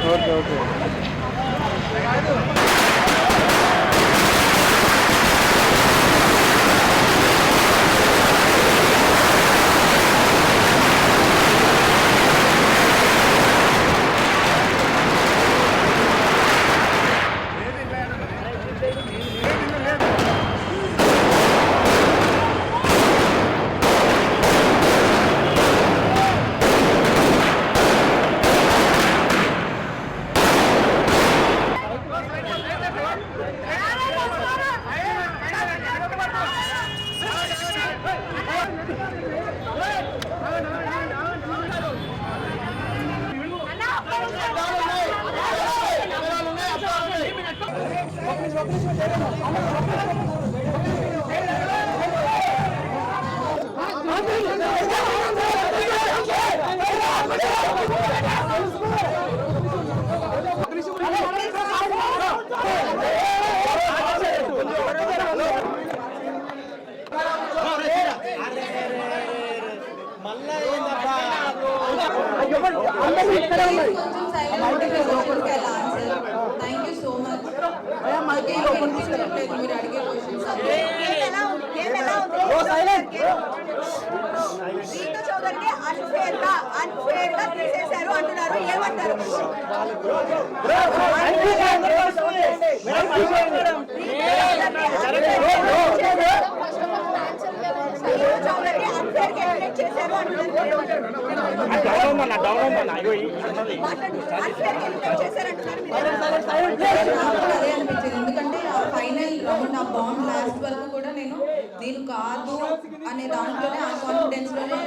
Okay okay Thank you so much. Ritu చౌదరిని unfair గా తీసేశారు అంటున్నారు, ఏమంటారు? ఎందుకంటే ఫైనల్ రౌండ్ ఆ బాండ్ లాస్ట్ వరకు కూడా నేను దీని కాదు అనే దాంట్లోనే ఆ కాన్ఫిడెన్స్ లోనే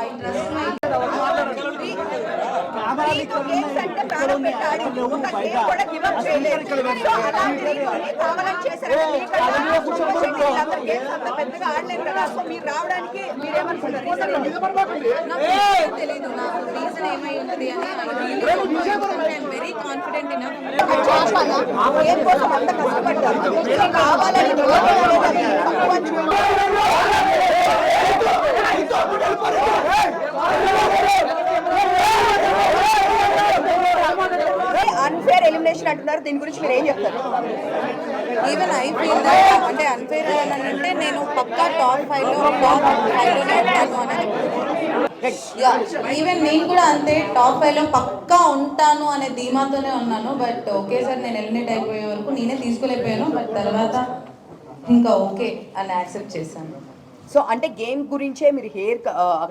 ఐ ట్రస్ట్ మై పెద్దగా ఆడలేదు కదా, సో మీరు రావడానికి మీరేమనుకున్నారు? తెలీదు నాకు రీజన్ ఏమై ఉంటుంది అని. వెరీ కాన్ఫిడెంట్ ఇన్ అంత కష్టపడ్డారు కావాలని అన్ఫేర్ ఎలిమినేషన్ అంటున్నారు, దీని గురించి మీరు ఏం చెప్తారు? ఈవెన్ ఐ ఫీల్ దట్ అంటే అన్ఫేర్ అని అంటే నేను పక్కా టాప్ 5లోనే ఉంటాను అనేది. ఈవెన్ నేను కూడా అంతే టాప్ 5లో పక్కా ఉంటాను అనే ధీమాతోనే ఉన్నాను. బట్ ఒకేసారి నేను ఎలిమినేట్ అయిపోయే వరకు నేనే తీసుకోలేకపోయాను. బట్ తర్వాత ఇంకా ఓకే అని యాక్సెప్ట్ చేశాను. సో అంటే గేమ్ గురించే మీరు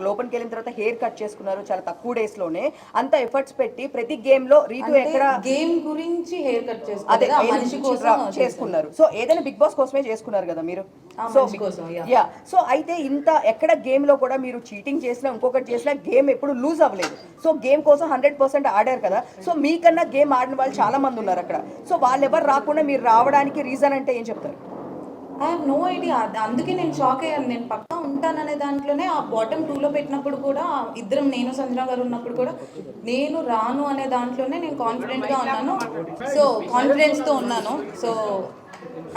లోపలికి వెళ్ళిన తర్వాత హెయిర్ కట్ చేసుకున్నారు చాలా తక్కువ డేస్ లోనే, అంత ఎఫర్ట్స్ పెట్టి ప్రతి గేమ్ లో రీతు ఎక్కడ గేమ్ గురించి హెయిర్ కట్ చేసుకున్నారు. సో ఏదైనా బిగ్ బాస్ కోసమే చేసుకున్నారు కదా మీరు. సో అయితే ఇంత ఎక్కడ గేమ్ లో కూడా మీరు చీటింగ్ చేసినా ఇంకొకటి చేసినా గేమ్ ఎప్పుడు లూజ్ అవ్వలేదు. సో గేమ్ కోసం 100% ఆడారు కదా. సో మీకన్నా గేమ్ ఆడిన వాళ్ళు చాలా మంది ఉన్నారు అక్కడ. సో వాళ్ళు ఎవరు రాకుండా మీరు రావడానికి రీజన్ అంటే ఏం చెప్తారు? I have no idea. అందుకే నేను షాక్ అయ్యాను. నేను పక్కా ఉంటాననే దాంట్లోనే ఆ బాటమ్ 2లో పెట్టినప్పుడు కూడా ఇద్దరం నేను సంజన గారు ఉన్నప్పుడు కూడా నేను రాను అనే దాంట్లోనే నేను కాన్ఫిడెంట్గా ఉన్నాను. సో కాన్ఫిడెన్స్తో ఉన్నాను. సో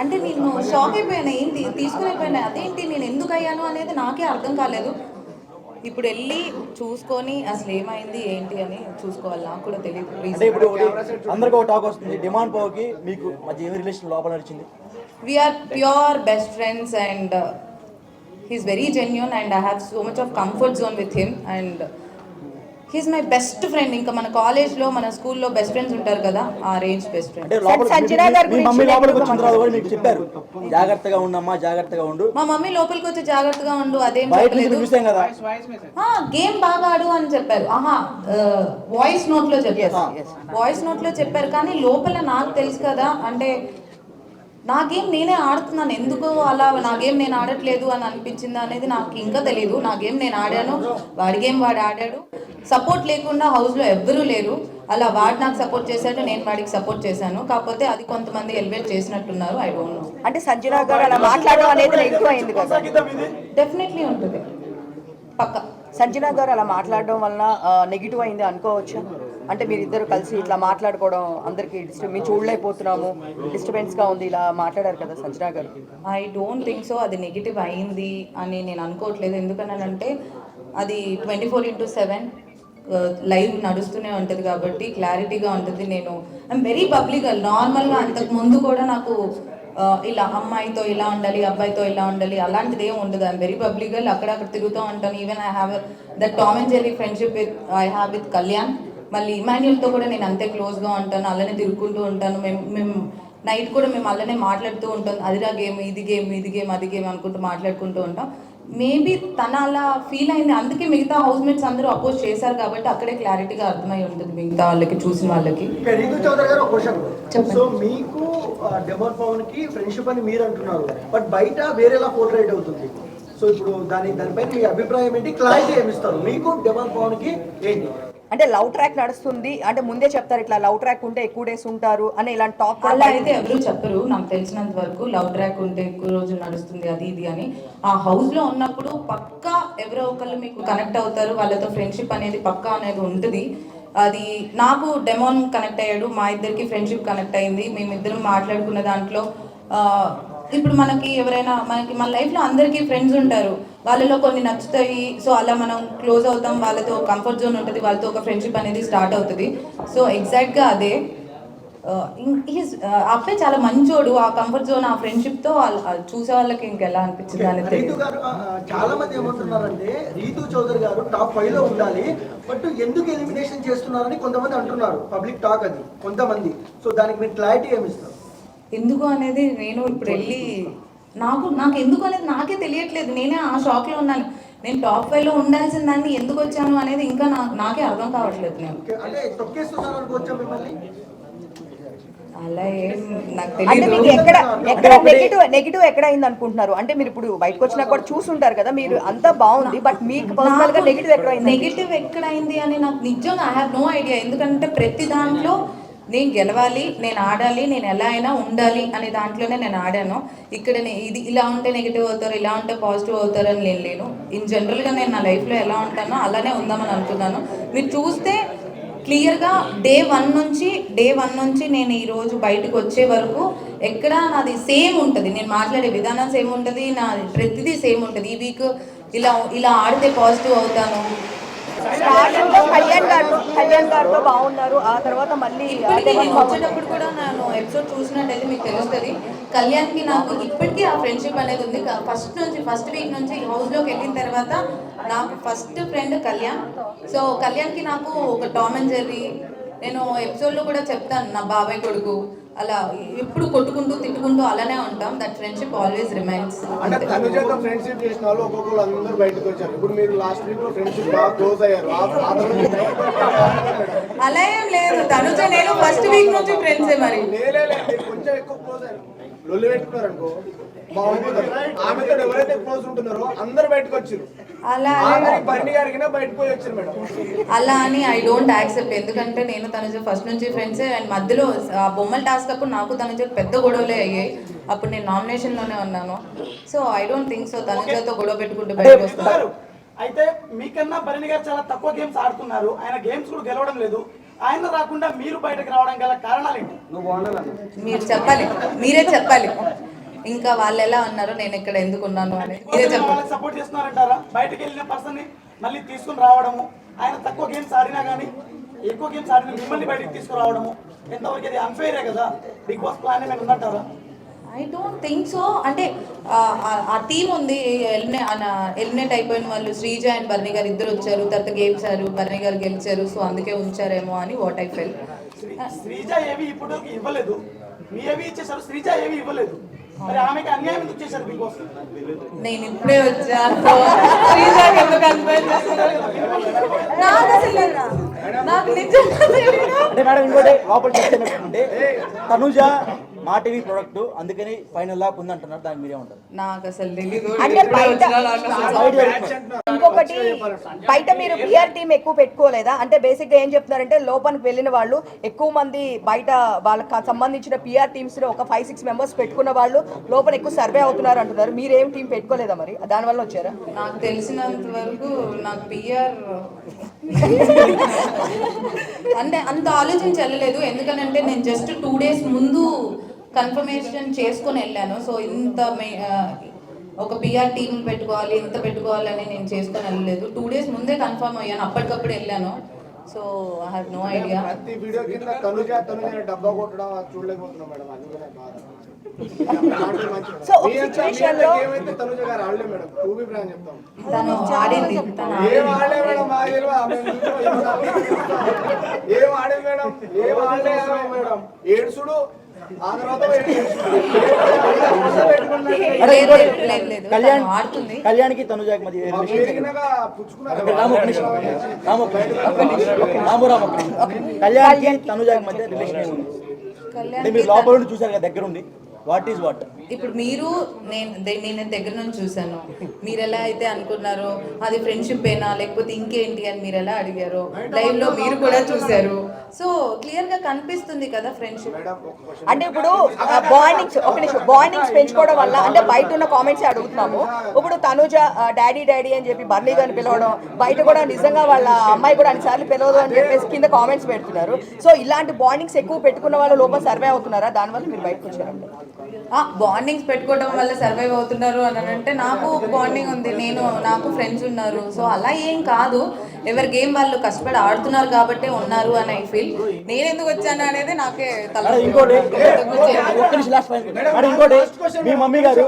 అంటే నేను షాక్ అయిపోయాను, ఏంటి తీసుకునిపోయాను, అదేంటి నేను ఎందుకు అయ్యాను అనేది నాకే అర్థం కాలేదు. ఇప్పుడు వెళ్ళి చూసుకొని అసలు ఏమైంది ఏంటి అని చూసుకోవాలి, నాకు కూడా తెలియదు. అందరికీ ఒక టాక్ వస్తుంది, డిమాండ్ పోకి మీకు మధ్య ఏమి రిలేషన్ లోపల నడిచింది? We are pure best friends and he's very genuine and I have so much of comfort zone with him and he's my best friend. ఇంకా మన కాలేజ్ లో మన స్కూల్లో బెస్ట్ ఫ్రెండ్స్ ఉంటారు కదా, ఆ రేంజ్ బెస్ట్ ఫ్రెండ్. సంజన గారి గురించి మమ్మీ లోపలికి వచ్చిన తర్వాత కూడా మీకు చెప్పారు జాగ్రత్తగా ఉండమ్మా, జాగ్రత్తగా ఉండు. మా మమ్మీ లోపలికి వచ్చి జాగ్రత్తగా ఉండు అదేం చెప్పలేదు. గేమ్ బాగా ఆడు అని చెప్పారు. వాయిస్ నోట్ లో చెప్పారు. వాయిస్ నోట్ లో చెప్పారు కానీ లోపల నాకు తెలుసు కదా, అంటే నా గేమ్ నేనే ఆడుతున్నాను, ఎందుకు అలా నా గేమ్ నేను ఆడట్లేదు అని అనిపించింది అనేది నాకు ఇంకా తెలియదు. నా గేమ్ నేను ఆడాను, వాడి గేమ్ వాడు ఆడాడు. సపోర్ట్ లేకుండా హౌస్లో ఎవ్వరూ లేరు. అలా వాడు నాకు సపోర్ట్ చేశాడు, నేను వాడికి సపోర్ట్ చేశాను. కాకపోతే అది కొంతమంది ఎలివేట్ చేసినట్టున్నారు. I don't know. అంటే సంజన గారు అలా మాట్లాడడం అనేది ఎక్కువ అయింది కదా. డెఫినెట్లీ ఉంటుంది పక్క. సంజన గారు అలా మాట్లాడడం వలన నెగిటివ్ అయింది అనుకోవచ్చా? అంటే మీరిద్దరు కలిసి ఇట్లా మాట్లాడుకోవడం అందరికీ మేము చూడలేకపోతున్నాము, డిస్టర్బెన్స్గా ఉంది, ఇలా మాట్లాడారు కదా సంజన గారు. ఐ డోంట్ థింక్ సో అది నెగిటివ్ అయింది అని నేను అనుకోవట్లేదు. ఎందుకనంటే అది 24/7 లైవ్ నడుస్తూనే ఉంటుంది కాబట్టి క్లారిటీగా ఉంటుంది. నేను ఐఎమ్ వెరీ పబ్లిక్. నార్మల్గా అంతకు ముందు కూడా నాకు ఇలా అమ్మాయితో ఇలా ఉండాలి, అబ్బాయితో ఇలా ఉండాలి అలాంటిది ఏమి ఉండదు. I'm very public. అక్కడక్కడ తిరుగుతూ ఉంటాను. Even I have that Tom and Jerry friendship with Kalyan. మళ్ళీ ఇమాన్యుల్తో కూడా నేను అంతే క్లోజ్గా ఉంటాను, అలానే తిరుగుకుంటూ ఉంటాను. మేము నైట్ కూడా మేము అలానే మాట్లాడుతూ ఉంటాం. అదిరా గేమ్, ఇది గేమ్, ఇది గేమ్, అది గేమ్ అనుకుంటూ మాట్లాడుకుంటూ ఉంటాం. మేబీ తన అలా ఫీల్ అయింది, అందుకే మిగతా హౌస్ మేట్స్ అందరూ అపోజ్ చేశారు కాబట్టి అక్కడే క్లారిటీగా అర్థమై ఉంటుంది మిగతా వాళ్ళకి, చూసిన వాళ్ళకి. రీతు చౌదరి గారు ఒక క్వశ్చన్. చెప్పండి. సో మీకు డెమోన్ పవన్ కి ఫ్రెండ్షిప్ అని మీరు అంటున్నారు, బట్ బయట వేరేలా పోర్ట్రేట్ అవుతుంది. సో ఇప్పుడు దానిపైన మీ అభిప్రాయం ఏంటి, క్లారిటీ ఏమిస్తారు? మీకు డెమోన్ పవన్ కి ఏంటి అంటే లవ్ ట్రాక్ నడుస్తుంది అంటే ముందే చెప్తారు, ఇట్లా లవ్ ట్రాక్ ఉంటే ఎక్కువ డేస్ ఉంటారు అని ఇలాంటి టాక్ అలా అయితే ఎవరు చెప్పరు. నాకు తెలిసినంత వరకు లవ్ ట్రాక్ ఉంటే ఎక్కువ రోజులు నడుస్తుంది అది ఇది అని. ఆ హౌస్ లో ఉన్నప్పుడు పక్కా ఎవరో ఒకళ్ళు మీకు కనెక్ట్ అవుతారు, వాళ్ళతో ఫ్రెండ్షిప్ అనేది పక్కా అనేది ఉంటుంది. అది నాకు డెమోన్ కనెక్ట్ అయ్యాడు, మా ఇద్దరికి ఫ్రెండ్షిప్ కనెక్ట్ అయింది. మేమిద్దరం మాట్లాడుకున్న దాంట్లో ఇప్పుడు మనకి ఎవరైనా మన లైఫ్లో అందరికీ ఫ్రెండ్స్ ఉంటారు, వాళ్ళలో కొన్ని నచ్చుతాయి. సో అలా మనం క్లోజ్ అవుతాం, వాళ్ళతో కంఫర్ట్ జోన్ ఉంటుంది, వాళ్ళతో ఒక ఫ్రెండ్షిప్ అనేది స్టార్ట్ అవుతుంది. సో ఎగ్జాక్ట్గా అదే. అబ్బాయి చాలా మంచోడు. ఆ కంఫర్ట్ జోన్, ఆ ఫ్రెండ్షిప్తో చూసే వాళ్ళకి ఇంకెలా అనిపించింది అని రీతు గారు చాలా మంది ఏమంటున్నారంటే రీతు చౌదరి గారు టాప్ 5 లో ఉండాలి, బట్ ఎందుకు ఎలిమినేషన్ చేస్తున్నారని కొంతమంది అంటున్నారు. పబ్లిక్ టాక్ అది కొంతమంది. సో దానికి మీరు క్లారిటీ ఏమిస్తారు? ఎందుకు అనేది నేను ఇప్పుడు వెళ్ళి నాకు ఎందుకు అనేది నాకే తెలియట్లేదు. నేనే ఆ షాక్లో ఉన్నాను. నేను టాప్ 5 లో ఉండాల్సిన దాన్ని ఎందుకు వచ్చాను అనేది ఇంకా నాకే అర్థం కావట్లేదు. నేను అంటే తొక్కేస్తున్నారు అనుకోవచ్చా మిమ్మల్ని? అలా ఏం నాకు అంటే తెలియదు. మీకు ఎక్కడ నెగిటివ్ ఎక్కడ అయింది అనుకుంటున్నారు? అంటే మీరు ఇప్పుడు బయటకు వచ్చినా కూడా చూసుంటారు కదా, మీరు అంతా బాగుంది, బట్ మీకు పర్సనల్ గా నెగిటివ్ ఎక్కడ అయింది? నెగిటివ్ ఎక్కడైంది అని నాకు నిజంగా ఐ హ్యావ్ నో ఐడియా. ఎందుకంటే ప్రతి దాంట్లో నేను గెలవాలి, నేను ఆడాలి, నేను ఎలా అయినా ఉండాలి అనే దాంట్లోనే నేను ఆడాను. ఇక్కడ ఇది ఇలా ఉంటే నెగిటివ్ అవుతారు, ఇలా ఉంటే పాజిటివ్ అవుతారు అని నేను లేను. ఇన్ జనరల్గా నేను నా లైఫ్లో ఎలా ఉంటానో అలానే ఉందామని అనుకున్నాను. మీరు చూస్తే క్లియర్గా డే వన్ నుంచి నేను ఈరోజు బయటకు వచ్చే వరకు ఎక్కడ నాది సేమ్ ఉంటుంది. నేను మాట్లాడే విధానం సేమ్ ఉంటుంది, నా ప్రతిదీ సేమ్ ఉంటుంది. ఈ వీక్ ఇలా ఆడితే పాజిటివ్ అవుతాను. స్టార్టింగ్ లో కళ్యాణ్ గారితో బాగున్నారు, ఆ తర్వాత మళ్ళీ నేను వచ్చేటప్పుడు కూడా నేను ఎపిసోడ్ చూసినట్టయితే మీకు తెలుస్తుంది, కళ్యాణ్కి నాకు ఇప్పటికీ ఆ ఫ్రెండ్షిప్ అనేది ఉంది. ఫస్ట్ వీక్ నుంచి హౌస్లోకి వెళ్ళిన తర్వాత నాకు ఫస్ట్ ఫ్రెండ్ కళ్యాణ్. సో కళ్యాణ్కి నాకు ఒక టామ్ అండ్ జెర్రీ, నేను ఎపిసోడ్లో కూడా చెప్తాను, నా బాబాయ్ కొడుకు, అలా ఎప్పుడు కొట్టుకుంటూ తిట్టుకుంటూ అలానే ఉంటాం. That friendship always remains. అంటే తనుజతో ఫ్రెండ్షిప్ చేసిన వాళ్ళు ఒక్కొక్కరు అందరూ బయటకు వచ్చారు. ఇప్పుడు మీరు లాస్ట్ వీక్ లో ఫ్రెండ్షిప్ బాగా క్లోజ్ అయ్యారు. అలా ఏం లేదు, తనుజ నేను ఫస్ట్ వీక్ నుంచి ఫ్రెండ్సే. మరి కొంచెం ఎక్కువ క్లోజ్ అయ్యారు, లొల్లి పెట్టుకున్నారు అనుకో బాగుంటుంది. ఆమెతో ఎవరైతే క్లోజ్ ఉంటున్నారో అందరు బయటకు వచ్చారు. అలా బర్ని గారికి బయటకు పోయి వచ్చారు మేడం. అలా అని ఐ డోంట్ యాక్సెప్ట్. ఎందుకంటే నేను తనుజ ఫస్ట్ నుంచి ఫ్రెండ్సే. అండ్ మధ్యలో ఆ బొమ్మల టాస్క్ అప్పుడు నాకు తనుజ పెద్ద గొడవలే అయ్యాయి. అప్పుడు నేను నామినేషన్లోనే ఉన్నాను. So I don't think so తనుజతో గొడవ పెట్టుకుంటూ బయటకు వస్తారు. అయితే మీకన్నా భరణి గారు చాలా తక్కువ గేమ్స్ ఆడుతున్నారు, ఆయన గేమ్స్ కూడా గెలవడం లేదు. ఆయన రాకుండా మీరు బయటకు రావడం గల కారణాలు ఏంటి? మీరు చెప్పాలి, మీరే చెప్పాలి. ఇంకా వాళ్ళు ఎలా ఉన్నారో నేను ఇక్కడ ఎందుకు ఉన్నాను అని మీరే చెప్పాలి. వాళ్ళకి సపోర్ట్ చేస్తున్నారంటారా? బయటకు వెళ్ళిన పర్సన్ ని మళ్ళీ తీసుకుని రావడము, ఆయన తక్కువ గేమ్స్ ఆడినా కానీ ఎక్కువ గేమ్స్ ఆడిన మిమ్మల్ని బయటకు తీసుకురావడము ఎంతవరకు అది అన్ఫెయిరే కదా? బిగ్ బాస్ ప్లాన్ ఏమైనా ఉందంటారా? I don't think so. అంటే ఆ టీం ఉంది, ఎలిమినేట్ అయిపోయిన వాళ్ళు శ్రీజ అండ్ బర్ని గారు ఇద్దరు వచ్చారు, తర్వాత గేమ్స్ ఆడారు, బర్ని గారు గెలిచారు. సో అందుకే ఉంచారేమో అని వాట్ ఐ ఫెల్. శ్రీజ ఏవి ఇప్పుడు ఇవ్వలేదు, మీ ఏవి ఇచ్చేసారు, శ్రీజ ఏవి ఇవ్వలేదు. మరి ఆమెకి అన్యాయం ఎందుకు చేశారు బిగ్ బాస్? నేను ఇప్పుడే వచ్చాను, శ్రీజకి ఎందుకు అన్వయం చేస్తున్నారు నాకు అసలు నాకు నిజంగా అంటే మేడం ఇంకోటి లోపల చెప్తే తనుజ మా టీవీ ప్రొడక్ట్ అందుకని ఫైనల్ దాకా ఉంది అంటున్నారు, దానికి మీరే ఉంటారు. నాకు అసలు తెలీదు. అంటే ఇంకొకటి బయట మీరు పిఆర్ టీం ఎక్కువ పెట్టుకోలేదా? అంటే బేసిక్ గా ఏం చెప్తున్నారంటే లోపలికి వెళ్ళిన వాళ్ళు ఎక్కువ మంది బయట వాళ్ళకి సంబంధించిన పిఆర్ టీమ్స్ లో ఒక 5-6 మెంబర్స్ పెట్టుకున్న వాళ్ళు లోపల ఎక్కువ సర్వే అవుతున్నారు అంటున్నారు. మీరేం టీం పెట్టుకోలేదా మరి? దానివల్ల వచ్చారా? నాకు తెలిసినంత వరకు నాకు పిఆర్ అంటే అంత ఆలోచించి వెళ్ళలేదు. ఎందుకనంటే నేను జస్ట్ 2 days ముందు కన్ఫర్మేషన్ చేసుకొని వెళ్ళాను. సో ఇంత ఒక పిఆర్ టీమ్ పెట్టుకోవాలి, ఇంత పెట్టుకోవాలని నేను చేసుకొని వెళ్ళలేదు. 2 days ముందే కన్ఫర్మ్ అయ్యాను, అప్పటికప్పుడు వెళ్ళాను. So I have no idea. ప్రతి వీడియో కింద తనుజ డబ్బా కొట్టడం చూడలేకపోతున్నాం మేడం, అందుకనే బాధ. సో ఒక సిచువేషన్ లో ఏమైతే తనుజ గారు ఆడలే మేడం, టూబీ బ్రాండ్ చెప్తాం. తను ఆడింది, ఏం ఆడలే మేడం, మా తెలియదు. ఏం ఆడే మేడం, ఏం ఆడలే మేడం. ఏడుసుడు ఆ తర్వాత కళ్యాణ్కి తనుజాకి మధ్య కళ్యాణ్కి తనుజాకి మధ్య రిలేషన్ ఉంది అంటే మీరు లోపల నుండి చూసారు కదా దగ్గర ఉండి, వాట్ ఈస్ వాట్? ఇప్పుడు మీరు నేను దగ్గర నుంచి చూసాను. మీరు ఎలా అయితే అనుకున్నారో అది ఫ్రెండ్షిప్ ఏనా లేకపోతే ఇంకేంటి అని మీరు ఎలా అడిగారో లైవ్ లో మీరు కూడా చూసారు. సో క్లియర్ గా కనిపిస్తుంది కదా ఫ్రెండ్షిప్. అంటే ఇప్పుడు బాండింగ్స్ పెంచుకోవడం వల్ల అంటే బయట ఉన్న కామెంట్స్ అడుగుతున్నాము. ఇప్పుడు తనుజ డాడీ డాడీ అని చెప్పి బర్నీ గారిని పిలవడం, బయట కూడా నిజంగా వాళ్ళ అమ్మాయి కూడా అన్నిసార్లు పిలవదు అని చెప్పేసి కింద కామెంట్స్ పెడుతున్నారు. సో ఇలాంటి బాండింగ్స్ ఎక్కువ పెట్టుకున్న వాళ్ళు లోపల సర్వే అవుతున్నారా? దానివల్ల మీరు బయటకు వచ్చారండి. బాండింగ్స్ పెట్టుకోవడం వల్ల సర్వైవ్ అవుతున్నారు అని అంటే నాకు బాండింగ్ ఉంది, నాకు ఫ్రెండ్స్ ఉన్నారు. సో అలా ఏం కాదు, ఎవరి గేమ్ వాళ్ళు కష్టపడి ఆడుతున్నారు కాబట్టి ఉన్నారు అని ఐ ఫీల్. నేను ఎందుకు వచ్చాను అనేది నాకే ఇంకోటి మీ మమ్మీ గారు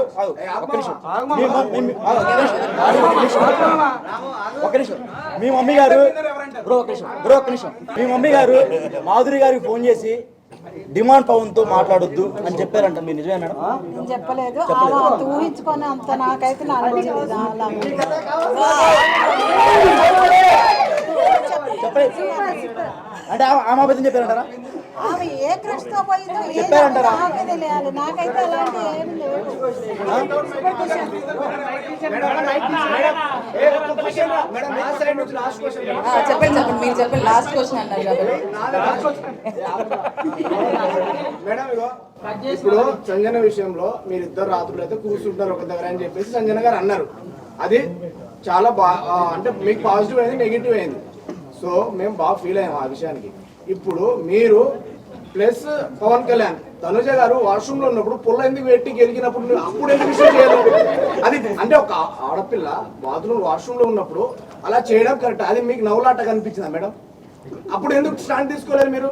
మీ మమ్మీ గారు మాధురి గారికి ఫోన్ చేసి డిమాండ్ పవన్ తో మాట్లాడొద్దు అని చెప్పారంట, మీరు నిజమే మేడం? నేను చెప్పలేదు, ఊహించుకొని అంత నాకైతే నాలెడ్జ్ లేదు. అంటే ఆమె అబద్ధం చెప్పారంటారా? ఆమె ఏ క్రష్ తో పోయిందో చెప్పారంటారా? నాకైతే అలాంటి ఏం లేదు. చెప్పండి మీరు చెప్పండి. లాస్ట్ క్వశ్చన్ అన్నారు కాబట్టి మేడం ఇప్పుడు సంజన విషయంలో మీరిద్దరు రాత్రులు అయితే కూర్చుంటారు ఒక దగ్గర అని చెప్పేసి సంజన గారు అన్నారు. అది చాలా అంటే మీకు పాజిటివ్ అయింది, నెగిటివ్ అయింది. సో మేము బాగా ఫీల్ అయ్యాము ఆ విషయానికి. ఇప్పుడు మీరు ప్లస్ పవన్ కళ్యాణ్ తనుజ గారు వాష్రూమ్ లో ఉన్నప్పుడు పుల్ల ఎందుకు పెట్టి గెలిగినప్పుడు అప్పుడు ఎందుకు విషయం చేయలేదు? అది అంటే ఒక ఆడపిల్ల బాత్రూమ్ వాష్రూమ్ లో ఉన్నప్పుడు అలా చేయడం కరెక్ట్. అది మీకు నవ్వులాట కనిపించిందా మేడం? అప్పుడు ఎందుకు స్టాండ్ తీసుకోలేదు మీరు?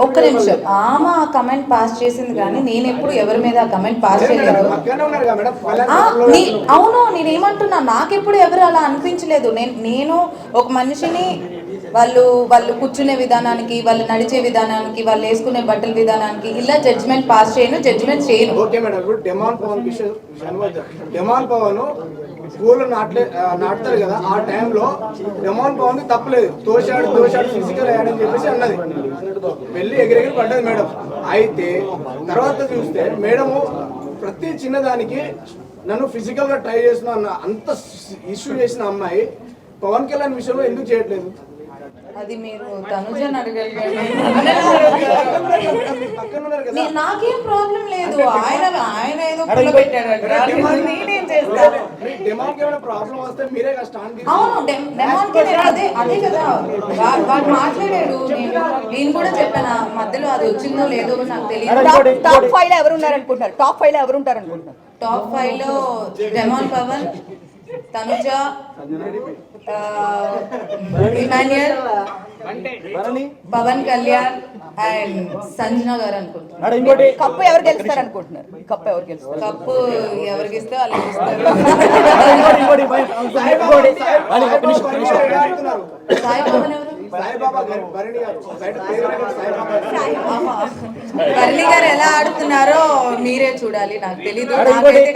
ఒక్క నిమిషం, ఆమె కమెంట్ పాస్ చేసింది కానీ నేను ఎప్పుడు ఎవరి మీద కమెంట్ పాస్ చేయలేదు. అవును, నేనేమంటున్నా, నాకెప్పుడు ఎవరు అలా అనిపించలేదు. నేను ఒక మనిషిని వాళ్ళు కూర్చునే విధానానికి, వాళ్ళు నడిచే విధానానికి, వాళ్ళు వేసుకునే బట్టల విధానానికి ఇలా జడ్జ్మెంట్ పాస్ జడ్జ్మెంట్ చేయను. ఓకే మేడం, ఇప్పుడు డిమాండ్ పవన్ డిమాండ్ పవన్ పూలు నాటుతారు కదా, ఆ టైంలో డిమాండ్ పవన్ తప్పలేదు. తోశాడు ఫిజికల్ అయ్యాడని చెప్పేసి అన్నది, వెళ్ళి ఎగిరెగిరి పడ్డది మేడం. అయితే తర్వాత చూస్తే మేడము ప్రతి చిన్నదానికి నన్ను ఫిజికల్ గా ట్రై చేసిన అన్న అంత ఇష్యూ చేసిన అమ్మాయి పవన్ కళ్యాణ్ విషయంలో ఎందుకు చేయట్లేదు? అది మీరు తనుజని అడగాలి. నాకేం ప్రాబ్లం లేదు, ఆయన ఏదో పెట్టాడు. అవును, అదే కదా వాడు మాట్లాడాడు. నేను కూడా చెప్పాను, మధ్యలో అది వచ్చిందో లేదో నాకు తెలియదు. టాప్ 5 లో ఎవరు ఉన్నారనుకుంటున్నారు? టాప్ 5 లో ఎవరు ఉంటారనుకుంటున్నారు? టాప్ 5 లో డిమాండ్ పవన్, తనుజ, ఇమాన్యుయల్, పవన్ కళ్యాణ్ అండ్ సంజన గారు అనుకుంటున్నారు. కప్పు ఎవరు గెలుస్తారు అనుకుంటున్నారు? కప్పు ఎవరికి ఇస్తే వాళ్ళు గెలుస్తారు. సాయిబాబా బర్లీ గారు ఎలా ఆడుతున్నారో మీరే చూడాలి, నాకు తెలీదు.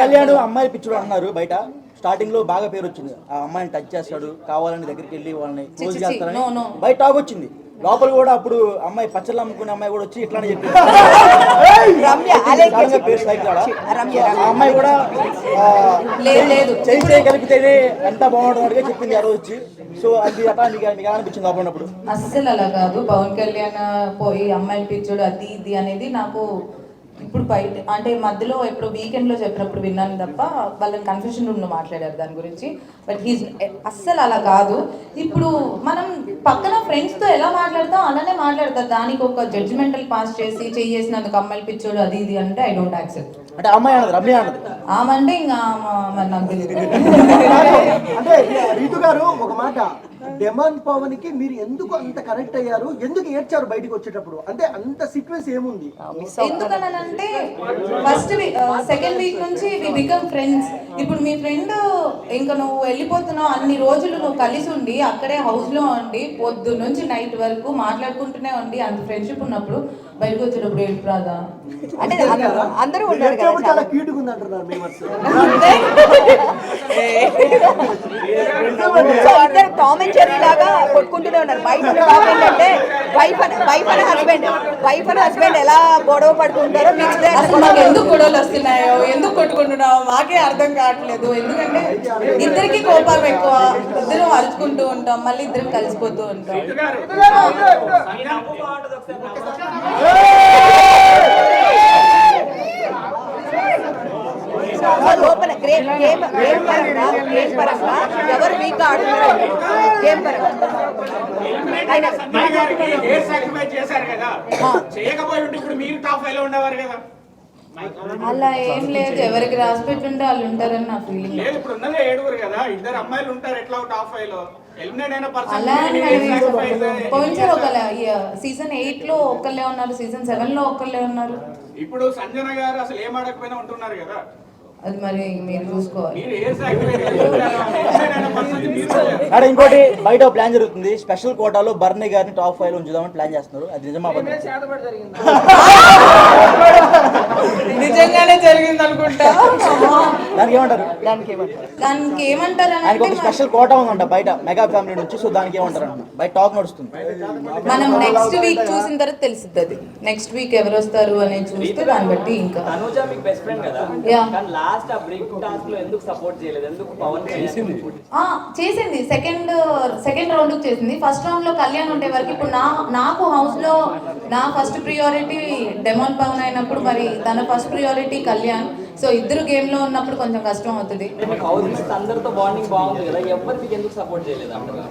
కళ్యాణ్ అమ్మాయి పిచ్చుడు అన్నారు బయట. స్టార్టింగ్ లో బాగా పేరు వచ్చింది, ఆ అమ్మాయిని టచ్ చేస్తాడు, కావాలని దగ్గరికి వెళ్ళి వాళ్ళని క్లోజ్ చేస్తారని బయట టాక్ వచ్చింది. లోపల కూడా అప్పుడు అమ్మాయి పచ్చళ్ళు అమ్ముకునే అమ్మాయి కూడా వచ్చి ఇట్లానే చెప్పింది. రమ్య అలాగే పేరు సైకిల్ రమ్య ఆ అమ్మాయి కూడా లేదు. చేయగలిగితేనే ఎంత బాగుంటుంది చెప్పింది ఆ రోజు వచ్చి. సో అది అట్లా మీకు ఎలా అనిపించింది లోపల ఉన్నప్పుడు? అస్సలు అలా కాదు. పవన్ కళ్యాణ్ పోయి అమ్మాయిని పిచ్చోడు అది ఇది అనేది నాకు ఇప్పుడు బయట అంటే మధ్యలో ఎప్పుడు వీకెండ్లో చెప్పినప్పుడు విన్నాను తప్ప వాళ్ళని కన్ఫ్యూషన్ రూమ్లో మాట్లాడారు దాని గురించి. బట్ హీస్ అస్సలు అలా కాదు. ఇప్పుడు మనం పక్కన ఫ్రెండ్స్తో ఎలా మాట్లాడతాం అలానే మాట్లాడతారు. దానికి ఒక జడ్జిమెంటల్ పాస్ చేసి చేసినందుకు అమ్మాయిలు పిచ్చోడు అది ఇది అంటే ఐ డోంట్ యాక్సెప్ట్. అంటే అమ్మాయి అన్నది రమ్య అన్నది ఆమంటే ఇంకా మరి నాకు తెలియదు. అంటే రీతు గారు ఒక మాట, డెమాన్ పవన్ కి మీరు ఎందుకు అంత కనెక్ట్ అయ్యారు, ఎందుకు ఏడ్చారు బయటకు వచ్చేటప్పుడు, అంటే అంత సీక్వెన్స్ ఏముంది? ఎందుకనంటే ఫస్ట్ సెకండ్ వీక్ నుంచి వి బికమ్ ఫ్రెండ్స్. ఇప్పుడు మీ ఫ్రెండ్ ఇంకా నువ్వు వెళ్ళిపోతున్నావు అన్ని రోజులు నువ్వు కలిసి ఉండి అక్కడే హౌస్ లో ఉండి పొద్దు నుంచి నైట్ వరకు మాట్లాడుకుంటూనే ఉండి అంత ఫ్రెండ్షిప్ ఉన్నప్పుడు బయటకు వచ్చేటప్పుడు ఏడు రాదా? అంటే అందరూ ఉన్నారు కదా చాలా క్యూట్ గా ఉంది అంటున్నారు మేమర్స్. సో ఇద్దరు టామ్ అండ్ జెర్రీ లాగా కొట్టుకుంటూనే ఉన్నారు. బయట టాక్ ఏంటంటే వైఫ్ అండ్ హస్బెండ్ ఎలా గొడవ పడుతుంటారో మీకు అసలు మాకు ఎందుకు గొడవలు వస్తున్నాయో ఎందుకు కొట్టుకుంటున్నావు మాకే అర్థం కావట్లేదు. ఎందుకంటే ఇద్దరికి కోపం ఎక్కువ, ఇద్దరం అరుచుకుంటూ ఉంటాం, మళ్ళీ ఇద్దరం కలిసిపోతూ ఉంటాం. లోపల గేమ్ పరంగా ఎవరు వీక్ ఆడుతున్నారు గేమ్ పరంగా అలా ఏం లేదు. ఎవరికి రాసి పెట్టుంటే వాళ్ళు ఉంటారని నా ఫీలింగ్. అలా పోయినసారి ఒక సీజన్ 8 లో ఒకళ్ళే ఉన్నారు, సీజన్ 7 లో ఒకళ్ళే ఉన్నారు. ఇప్పుడు సంజన గారు అసలు ఏం ఆడకపోయినా ఉంటున్నారు కదా, అది మరి మీరు చూసుకోవాలి. అక్కడ ఇంకోటి బయట ప్లాన్ జరుగుతుంది, స్పెషల్ కోటాలో బర్నీ గారిని టాప్ 5 లో ఉంచుదామని ప్లాన్ చేస్తున్నారు. అది నిజమా? నిజంగానే జరిగింది అనుకుంటా. దానికి ఏమంటారు? దానికి ఏమంటారు ఆయనకి ఒక స్పెషల్ కోటా ఉందంట బయట మెగా ఫ్యామిలీ నుంచి. సో దానికి ఏమంటారు అంట బయట టాక్ నడుస్తుంది. మనం నెక్స్ట్ వీక్ చూసిన తర్వాత తెలుస్తుంది. అది నెక్స్ట్ వీక్ ఎవరు వస్తారు అనేది చూస్తే దాన్ని బట్టి ఇంకా తనుజ మీకు బెస్ట్ ఫ్రెండ్ కదా, కానీ లాస్ట్ ఆ బ్రేక్ టాస్క్ లో ఎందుకు సపోర్ట్ చేయలేదు? ఎందుకు పవన్ చేసింది సెకండ్ రౌండ్ చేసింది. ఫస్ట్ రౌండ్ లో కళ్యాణ్ ఉండే వరకు ఇప్పుడు నాకు హౌస్ లో నా ఫస్ట్ ప్రియారిటీ డెమాన్ పవన్ అయినప్పుడు మరి తన ఫస్ట్ ప్రియారిటీ కళ్యాణ్. సో ఇద్దరు గేమ్ లో ఉన్నప్పుడు కొంచెం కష్టం అవుతుంది. హౌస్ అందరితో బాండింగ్ బాగుంది కదా, ఎవరు మీకు ఎందుకు సపోర్ట్ చేయలేదు అంటారు?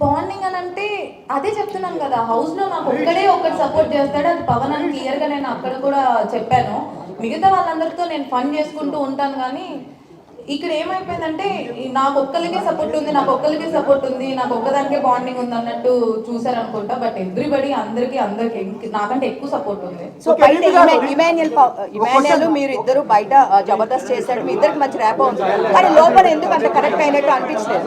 బాండింగ్ అని అంటే అదే చెప్తున్నాను కదా, హౌస్ లో నాకు ఒక్కడే ఒకటి సపోర్ట్ చేస్తాడు, అది పవన్ అని క్లియర్ గా నేను అక్కడ కూడా చెప్పాను. మిగతా వాళ్ళందరితో నేను ఫన్ చేసుకుంటూ ఉంటాను. కానీ ఇక్కడ ఏమైపోయిందంటే నాకు ఒక్కరికే సపోర్ట్ ఉంది, నాకు ఒక్కదానికే బాండింగ్ ఉంది అన్నట్టు చూసారనుకుంటా. బట్ ఎవ్రీబడి అందరికి నాకంటే ఎక్కువ సపోర్ట్ ఉంది. సో బయట ఇమాన్యుయల్ మీరు ఇద్దరు బయట జబర్దస్త్ చేశాడు, మీ ఇద్దరికి మంచి ర్యాప్ ఉంది, కానీ లోపల ఎందుకు అంత కనెక్ట్ అయినట్టు అనిపించలేదు?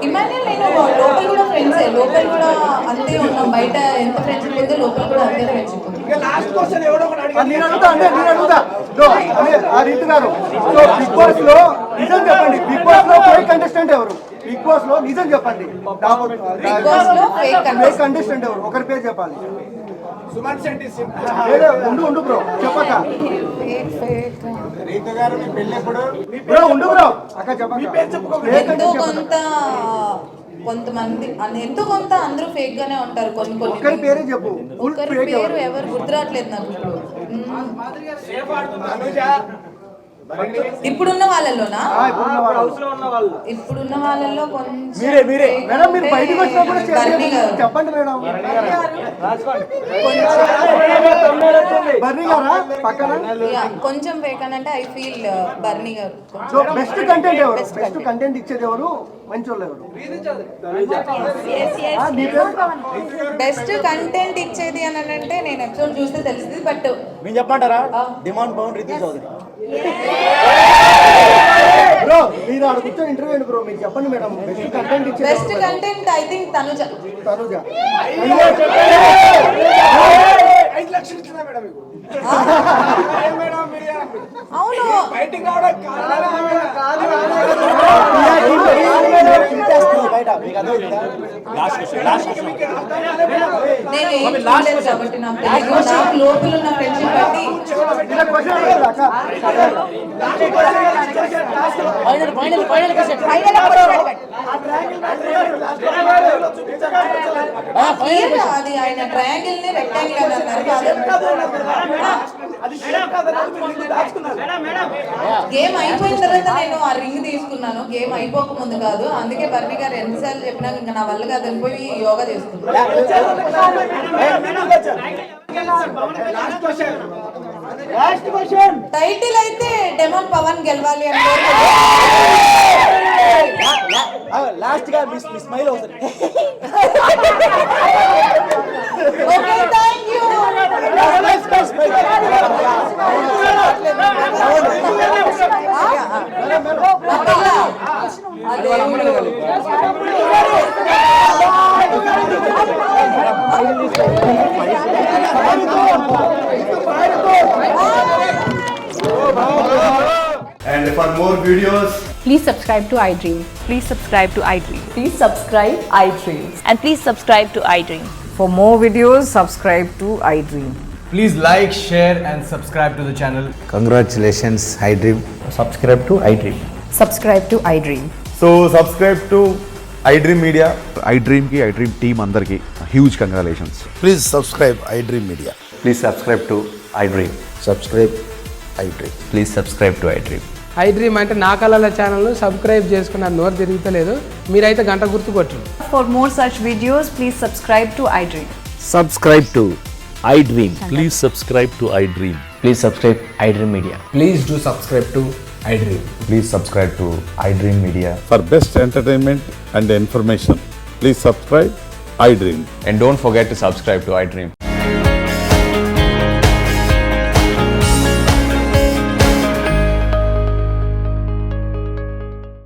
ఇమాన్యుయల్ నేను లోపల కూడా ఫ్రెండ్సే, లోపల కూడా అంతే ఉన్నాం. బయట ఎంత ఫ్రెండ్షిప్ ఉందో లోపల కూడా అంతే ఫ్రెండ్షిప్ ఉంది. నేను అడుగుతా ఆ రీతు గారు, సో బిగ్ బాస్ లో నిజం చెప్పండి, బిగ్ బాస్ లో ఫేక్ కంటెస్టెంట్ ఎవరు? బిగ్ బాస్ లో నిజం చెప్పండి, బిగ్ బాస్ లో ఫేక్ కంటెస్టెంట్ ఎవరు? ఒకరి పేరు చెప్పాలి. సుమన్ శెట్టి. ఉండు బ్రో చెప్పక. రీతు గారు మీ పెళ్ళి ఎప్పుడు? బ్రో ఉండు బ్రో అక్క చెప్పక. ఎంతో కొంతమంది ఎంతో కొంత అందరూ ఫేక్ గానే ఉంటారు. ఒకరి పేరే చెప్పు. ఒకరి పేరు ఎవరు గుర్తురావట్లేదు నాకు ఇప్పుడున్న వాళ్ళలోనా? ఇప్పుడున్న వాళ్ళలో కొంచెం మేడం మీరు బయటకు వచ్చినప్పుడు చెప్పండి మేడం. బర్నీ గారా పక్కన? కొంచెం ఫేక్ అని అంటే ఐ ఫీల్ బర్నీ గారు. సో బెస్ట్ కంటెంట్ ఎవరు? బెస్ట్ కంటెంట్ ఇచ్చేది ఎవరు? మంచి వాళ్ళు ఎవరు? బెస్ట్ కంటెంట్ ఇచ్చేది అని అంటే నేను ఎపిసోడ్ చూస్తే తెలుస్తుంది. బట్ మేము చెప్పమంటారా? డిమాండ్ పవన్ రితు చౌదరి. బ్రో మీరు ఆడ కూర్చొని ఇంటర్వ్యూ బ్రో మీరు చెప్పండి madam. Best content I think Tanuja. 5 లక్షలు ఇచ్చిందా మేడం మీకు ఏం మేడం మీరు ఏమంటారు? అవును బయటికి రావడం కారణాలు బయట మీకు అర్థమవుతుందా? నేను ఏం చూడలేదు కాబట్టి నాకు తెలియదు. నాకు లోపల ఉన్న ఫ్రెండ్షిప్ బట్టి క్లియర్ అది ఆయన ట్రయాంగిల్ ని రెక్టాంగిల్ అని అన్నారు. గేమ్ అయిపోయిన తర్వాత నేను ఆ రింగ్ తీసుకున్నాను. గేమ్ అయిపోక ముందు కాదు. అందుకే బర్ని గారు ఎన్నిసార్లు చెప్పినా ఇంకా నా వల్ల కాదు వెళ్ళిపోయి యోగా చేసుకున్నాను. టైటిల్ అయితే డెమన్ పవన్ గెలవాలి అని లాస్ట్ గా మీ స్మైల్ అవుతుంది. Okay thank you. And for more videos, Please subscribe to iDream. Please subscribe to iDream. Please subscribe iDream. And please subscribe to iDream. For more videos, subscribe to iDream. please like, share and subscribe to the channel. Congratulations, iDream. Subscribe to iDream. Subscribe to iDream. So subscribe to iDream Media. iDream ki iDream team andarki huge congratulations. Please subscribe iDream Media. Please subscribe to iDream. Subscribe iDream. Please subscribe to iDream. iDream అంటే నా కళల channel subscribe చేసుకున్న నోరు తిరుగుతలేదు. మీరైతే గంట గుర్తు కొట్టండి. For more such videos, please subscribe to iDream. Subscribe to iDream. Please subscribe to iDream. Please subscribe iDream Media. Please do subscribe to iDream. Please subscribe to iDream Media. For best entertainment and information, please subscribe iDream. And don't forget to subscribe to iDream.